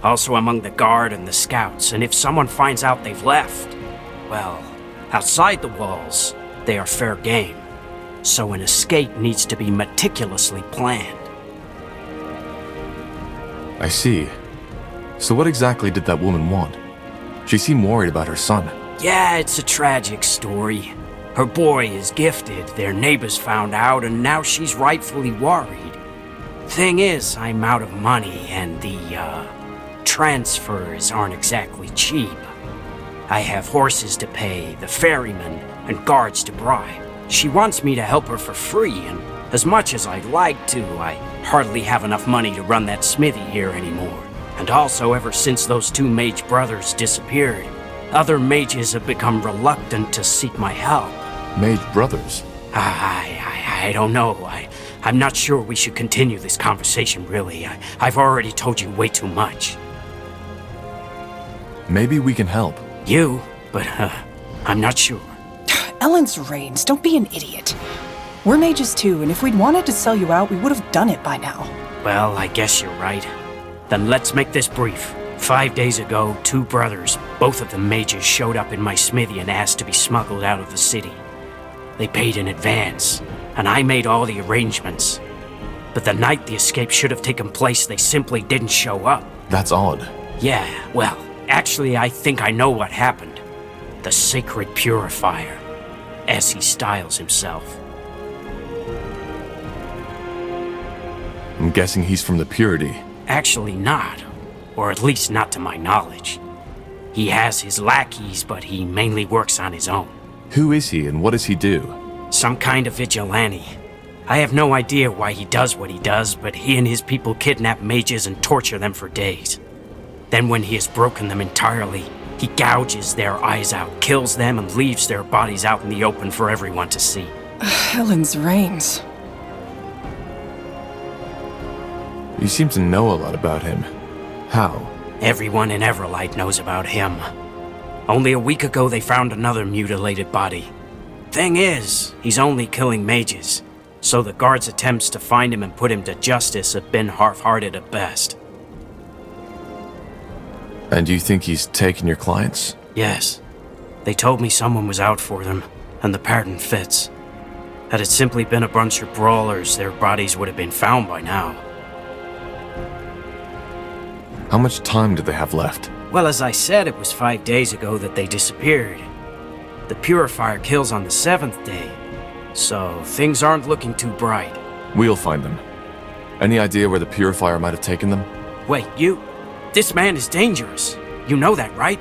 Also among the guard and the scouts, and if someone finds out they've left, well, outside the walls, they are fair game. So an escape needs to be meticulously planned. I see. So what exactly did that woman want? She seemed worried about her son. Yeah, it's a tragic story. Her boy is gifted, their neighbors found out, and now she's rightfully worried. Thing is, I'm out of money, and the, transfers aren't exactly cheap. I have horses to pay, the ferryman, and guards to bribe. She wants me to help her for free, and as much as I'd like to, I hardly have enough money to run that smithy here anymore. And also, ever since those 2 mage brothers disappeared, other mages have become reluctant to seek my help. Mage brothers? I don't know. I'm not sure we should continue this conversation, really. I've already told you way too much. Maybe we can help. You? But, I'm not sure. Ellen's reigns, don't be an idiot. We're mages too, and if we'd wanted to sell you out, we would have done it by now. Well, I guess you're right. Then let's make this brief. 5 days ago, 2 brothers, both of them mages, showed up in my smithy and asked to be smuggled out of the city. They paid in advance, and I made all the arrangements. But the night the escape should have taken place, they simply didn't show up. That's odd. Yeah, well, actually, I think I know what happened. The Sacred Purifier, as he styles himself. I'm guessing he's from the Purity. Actually not, or at least not to my knowledge. He has his lackeys, but he mainly works on his own. Who is he and what does he do? Some kind of vigilante. I have no idea why he does what he does, but he and his people kidnap mages and torture them for days. Then when he has broken them entirely, he gouges their eyes out, kills them, and leaves their bodies out in the open for everyone to see. Ellen's reigns. You seem to know a lot about him. How? Everyone in Everlight knows about him. Only a week ago they found another mutilated body. Thing is, he's only killing mages, so the guards' attempts to find him and put him to justice have been half-hearted at best. And you think he's taken your clients? Yes. They told me someone was out for them, and the pattern fits. Had it simply been a bunch of brawlers, their bodies would have been found by now. How much time do they have left? Well, as I said, it was 5 days ago that they disappeared. The Purifier kills on the 7th day, so things aren't looking too bright. We'll find them. Any idea where the Purifier might have taken them? Wait, you? This man is dangerous. You know that, right?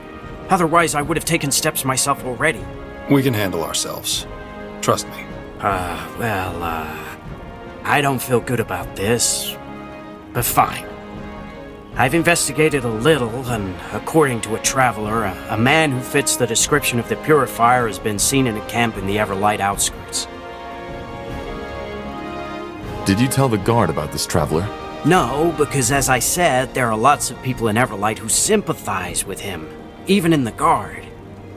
Otherwise, I would have taken steps myself already. We can handle ourselves. Trust me. I don't feel good about this, but fine. I've investigated a little, and according to a traveler, a man who fits the description of the Purifier has been seen in a camp in the Everlight outskirts. Did you tell the guard about this traveler? No, because as I said, there are lots of people in Everlight who sympathize with him, even in the guard.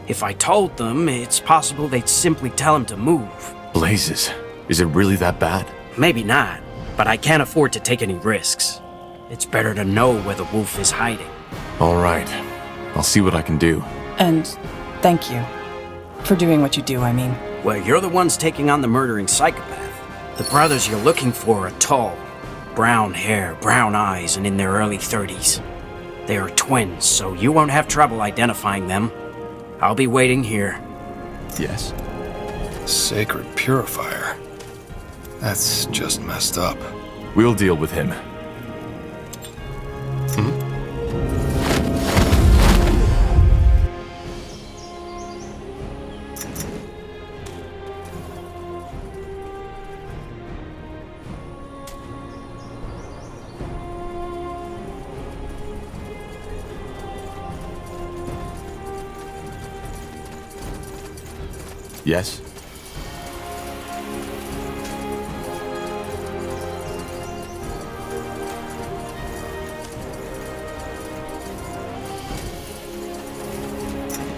If I told them, it's possible they'd simply tell him to move. Blazes. Is it really that bad? Maybe not, but I can't afford to take any risks. It's better to know where the wolf is hiding. All right. I'll see what I can do. And thank you. For doing what you do, I mean. Well, you're the ones taking on the murdering psychopath. The brothers you're looking for are tall. Brown hair, brown eyes, and in their early 30s. They are twins, so you won't have trouble identifying them. I'll be waiting here. Yes? Sacred Purifier. That's just messed up. We'll deal with him. Yes?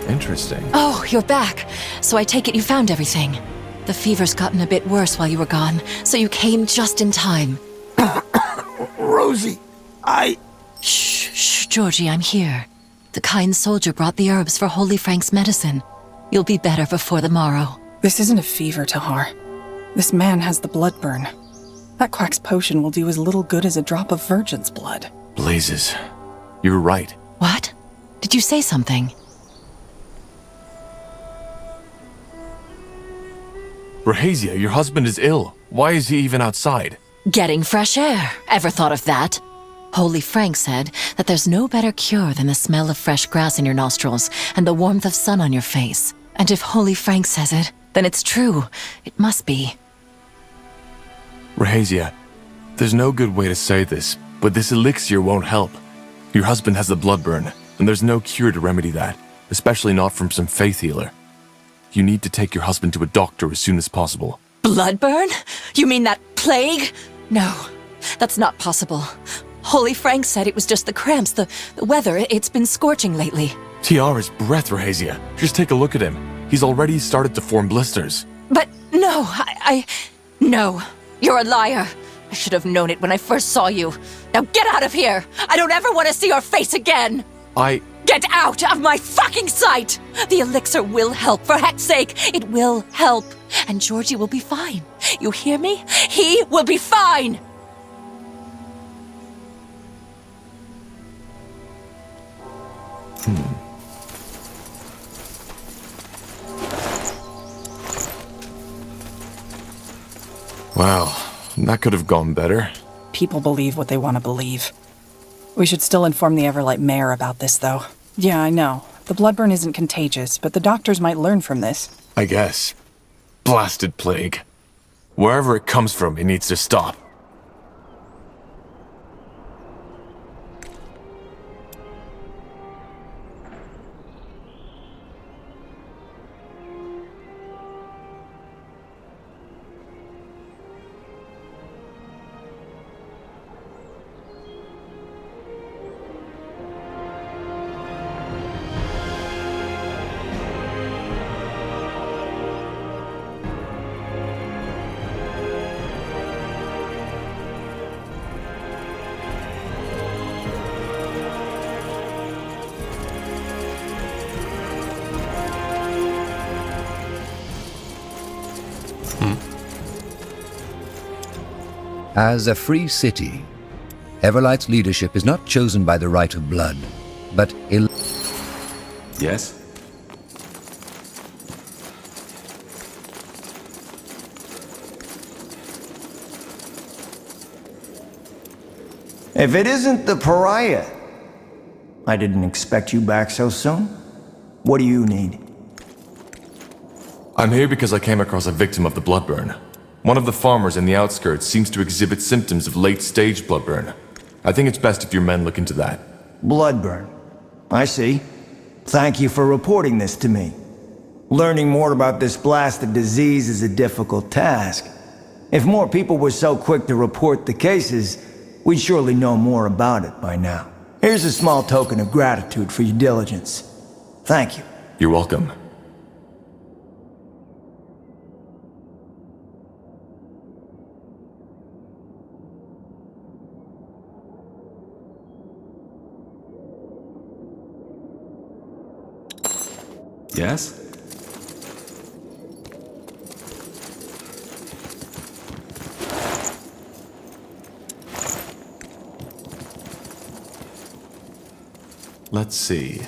Interesting. Oh, you're back. So I take it you found everything. The fever's gotten a bit worse while you were gone, so you came just in time. Rosie, Shh, Georgie, I'm here. The kind soldier brought the herbs for Holy Frank's medicine. You'll be better before the morrow. This isn't a fever, Tahar. This man has the blood burn. That quack's potion will do as little good as a drop of virgin's blood. Blazes. You were right. What? Did you say something? Rahazia, your husband is ill. Why is he even outside? Getting fresh air. Ever thought of that? Holy Frank said that there's no better cure than the smell of fresh grass in your nostrils and the warmth of sun on your face. And if Holy Frank says it, then it's true. It must be. Rahazia, there's no good way to say this, but this elixir won't help. Your husband has the blood burn, and there's no cure to remedy that, especially not from some faith healer. You need to take your husband to a doctor as soon as possible. Blood burn? You mean that plague? No, that's not possible. Holy Frank said it was just the cramps, the weather. It's been scorching lately. Tiara's breath, Rahazia. Just take a look at him. He's already started to form blisters. But no, No, you're a liar. I should have known it when I first saw you. Now get out of here! I don't ever want to see your face again! Get out of my fucking sight! The elixir will help, for heck's sake! It will help. And Georgie will be fine. You hear me? He will be fine! Wow, that could have gone better. People believe what they want to believe. We should still inform the Everlight mayor about this, though. Yeah, I know. The bloodburn isn't contagious, but the doctors might learn from this. I guess. Blasted plague. Wherever it comes from, it needs to stop. As a free city, Everlight's leadership is not chosen by the right of blood, but Yes? If it isn't the pariah, I didn't expect you back so soon. What do you need? I'm here because I came across a victim of the bloodburn. One of the farmers in the outskirts seems to exhibit symptoms of late-stage bloodburn. I think it's best if your men look into that. Bloodburn. I see. Thank you for reporting this to me. Learning more about this blasted disease is a difficult task. If more people were so quick to report the cases, we'd surely know more about it by now. Here's a small token of gratitude for your diligence. Thank you. You're welcome. Yes? Let's see.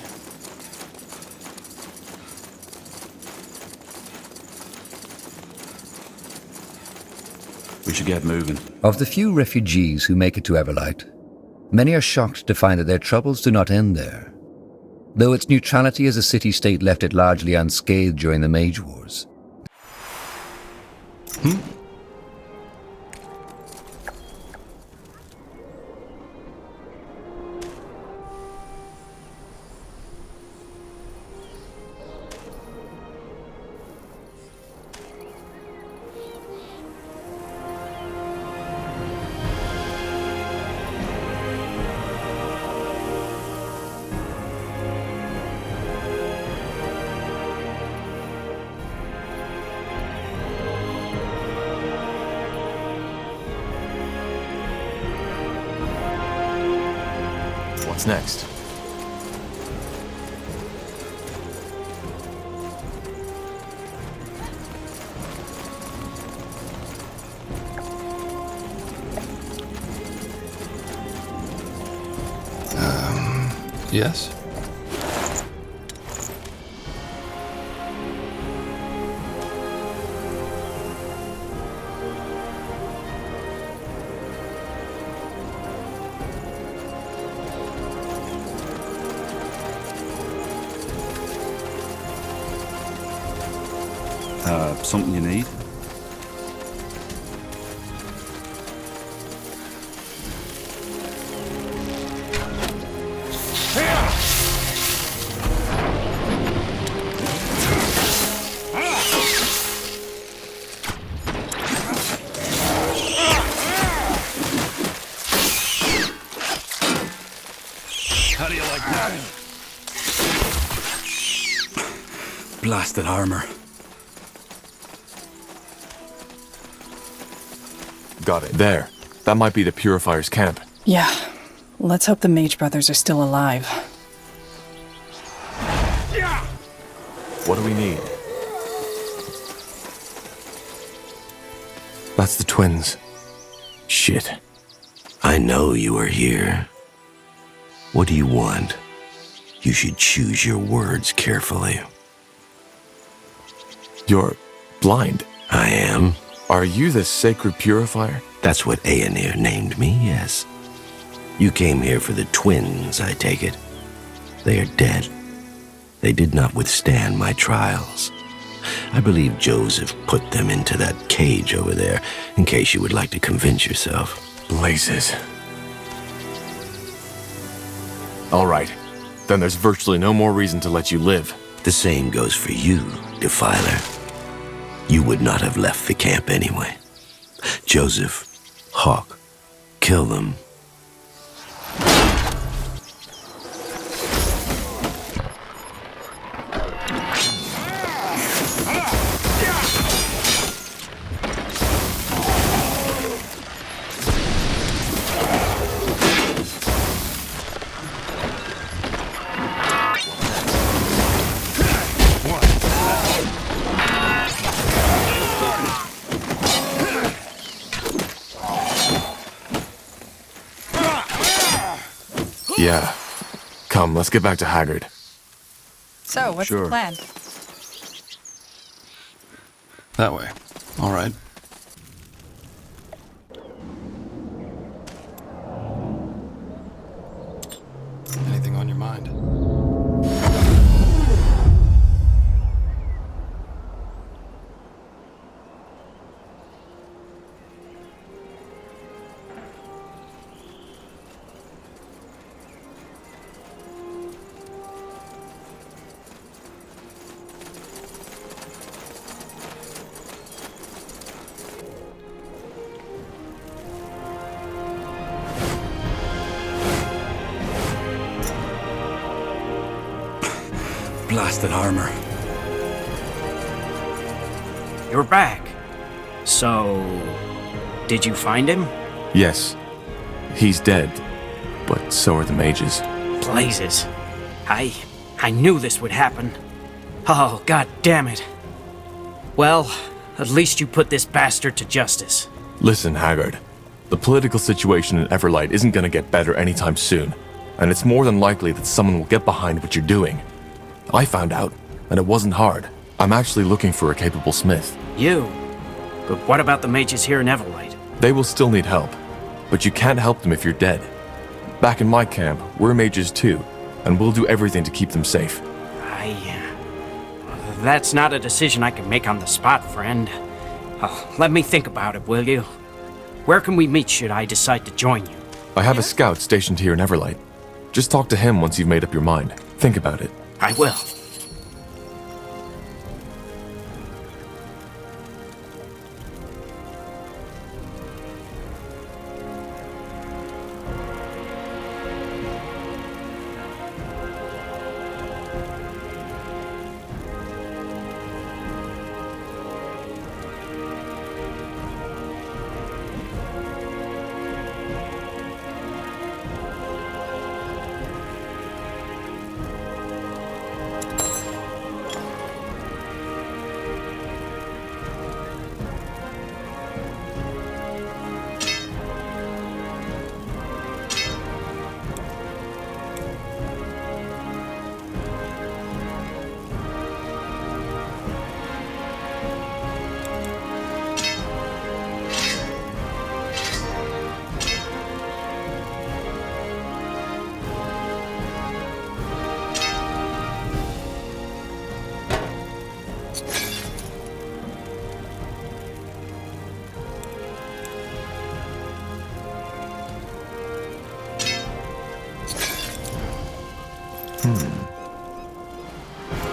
We should get moving. Of the few refugees who make it to Everlight, many are shocked to find that their troubles do not end there. Though its neutrality as a city-state left it largely unscathed during the Mage Wars. What's next? Yes? Something you need? How do you like that? Blasted armor. Got it. There. That might be the Purifier's camp. Yeah. Let's hope the Mage Brothers are still alive. What do we need? That's the twins. Shit. I know you are here. What do you want? You should choose your words carefully. You're blind. I am. Are you the Sacred Purifier? That's what Aenir named me, yes. You came here for the twins, I take it. They are dead. They did not withstand my trials. I believe Joseph put them into that cage over there, in case you would like to convince yourself. Blazes. All right. Then there's virtually no more reason to let you live. The same goes for you, Defiler. You would not have left the camp anyway. Joseph, Hawk, kill them. Yeah. Come, let's get back to Haggard. So, what's the plan? That way. All right. Anything on your mind? Blasted armor. You're back. So, did you find him? Yes. He's dead. But so are the mages. Blazes. I knew this would happen. Oh, god damn it. Well, at least you put this bastard to justice. Listen, Haggard. The political situation in Everlight isn't gonna get better anytime soon, and it's more than likely that someone will get behind what you're doing. I found out, and it wasn't hard. I'm actually looking for a capable smith. You? But what about the mages here in Everlight? They will still need help, but you can't help them if you're dead. Back in my camp, we're mages too, and we'll do everything to keep them safe. That's not a decision I can make on the spot, friend. Oh, let me think about it, will you? Where can we meet should I decide to join you? I have a scout stationed here in Everlight. Just talk to him once you've made up your mind. Think about it. I will.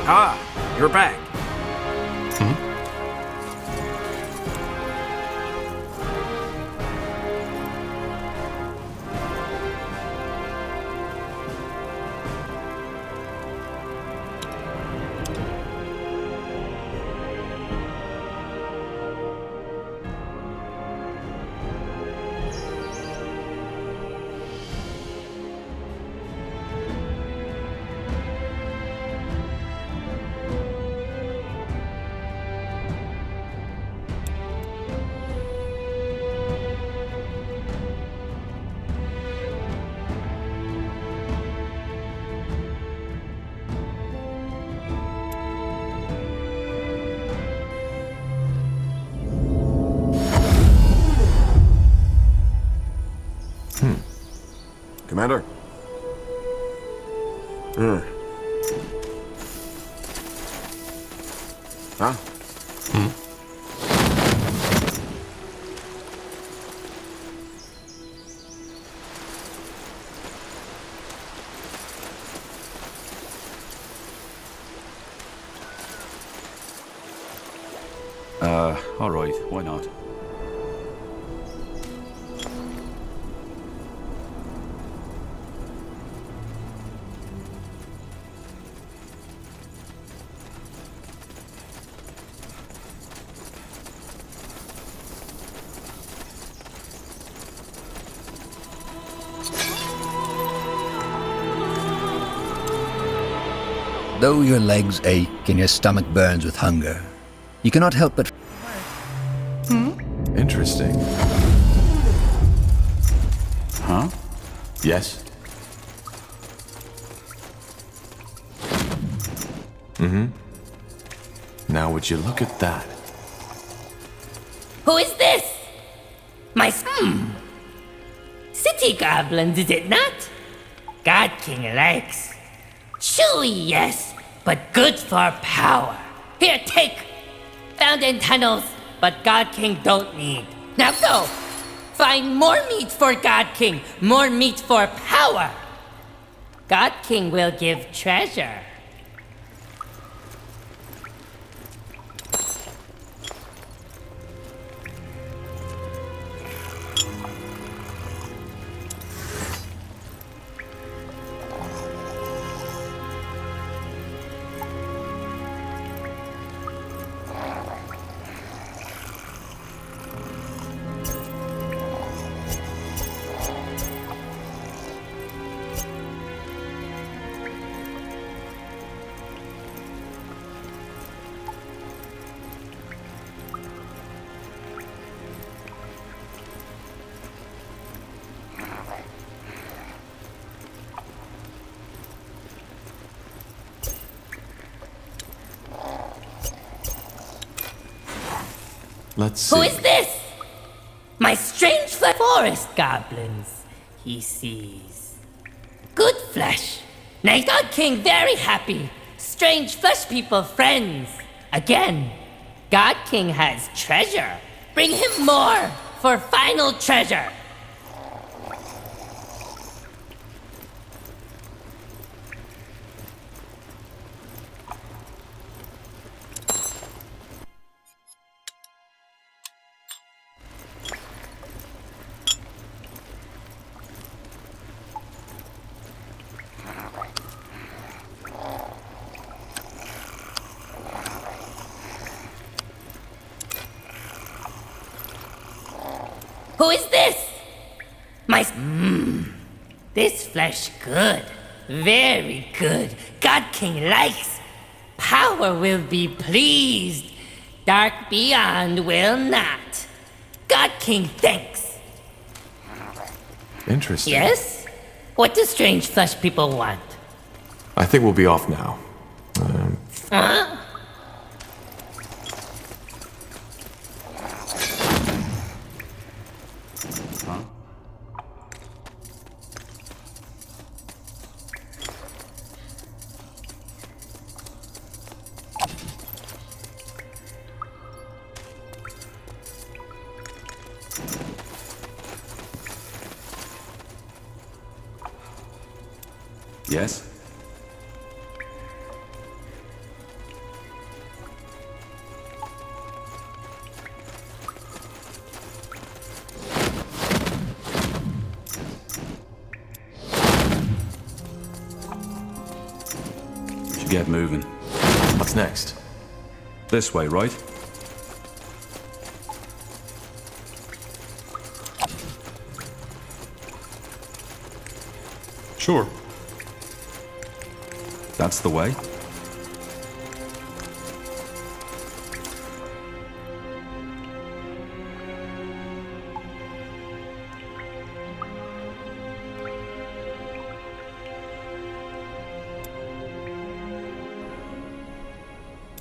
Ah, you're back. Commander? Huh? All right, why not? Though your legs ache and your stomach burns with hunger, you cannot help but... Interesting. Huh? Yes? Mm-hmm. Now would you look at that? Who is this? My city goblins, is it not? God King likes. Chewy, yes, but good for power. Here, take. Found in tunnels, but God King don't need. Now go. Find more meat for God King. More meat for power. God King will give treasure. Let's see. Who is this? My strange forest goblins, he sees. Good flesh. Night God King very happy. Strange flesh people friends. Again, God King has treasure. Bring him more for final treasure. Who is this? This flesh good. Very good. God King likes. Power will be pleased. Dark beyond will not. God King thanks. Interesting. Yes? What do strange flesh people want? I think we'll be off now. Huh? Yes? We should get moving. What's next? This way, right? Sure. That's the way?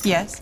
Yes?